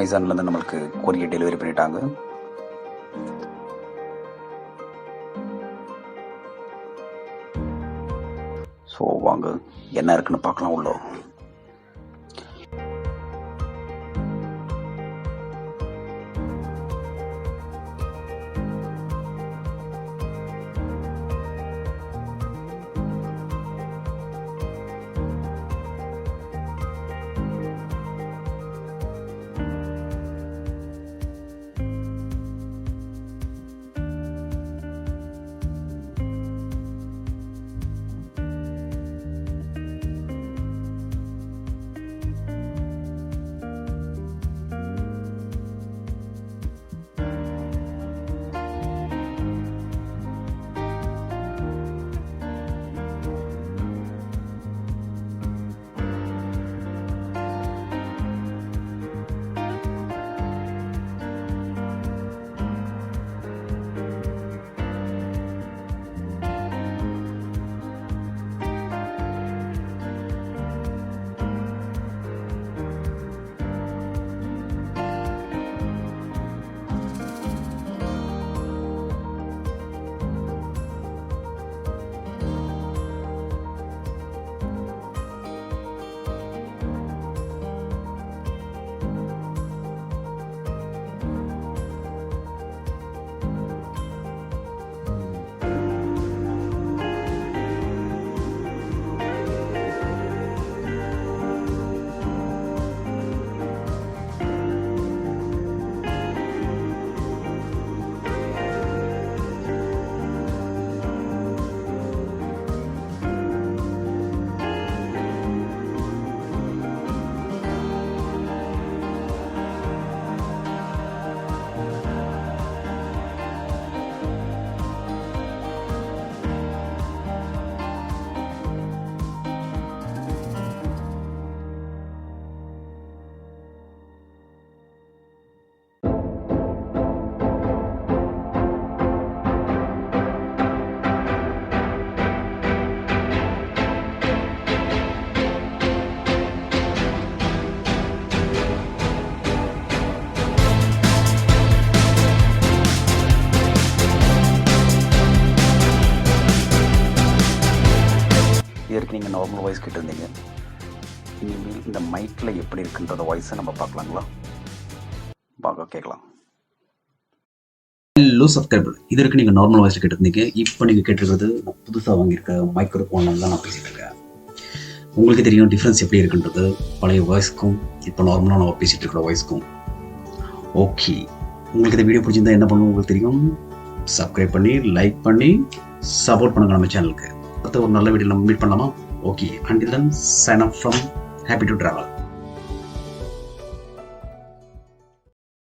அமேசான்லேருந்து நம்மளுக்கு courier delivery பண்ணிட்டாங்க. So வாங்க என்ன இருக்குன்னு பார்க்கலாம் உள்ள. இதற்கு நீங்கள் நார்மல் வாய்ஸ் கேட்டிருந்தீங்க. இனிமேல் இந்த மைக்கில் எப்படி இருக்குன்றத வாய்ஸை நம்ம பார்க்கலாங்களா? வாங்க கேட்கலாம். ஹலோ சப்ஸ்கிரைபர், இதற்கு நீங்கள் நார்மல் வாய்ஸில் கேட்டிருந்தீங்க. இப்போ நீங்கள் கேட்டிருக்கிறது நான் புதுசாக வாங்கியிருக்க மைக்ரோஃபோனில் தான் நான் பேசிகிட்டு இருக்கேன். உங்களுக்கு தெரியும் டிஃப்ரென்ஸ் எப்படி இருக்குன்றது பழைய வாய்ஸ்க்கும் இப்போ நார்மலாக நம்ம பேசிகிட்டு இருக்கிற வாய்ஸ்க்கும். ஓகே, உங்களுக்கு இந்த வீடியோ பிடிச்சிருந்தா என்ன பண்ணணும் உங்களுக்கு தெரியும். சப்ஸ்கிரைப் பண்ணி லைக் பண்ணி சப்போர்ட் பண்ணுங்கள் நம்ம சேனலுக்கு. அடுத்த ஒரு நல்ல வீடியோ நம்ம மீட் பண்ணலாமா? Okay, until then sign off from Happy to Travel.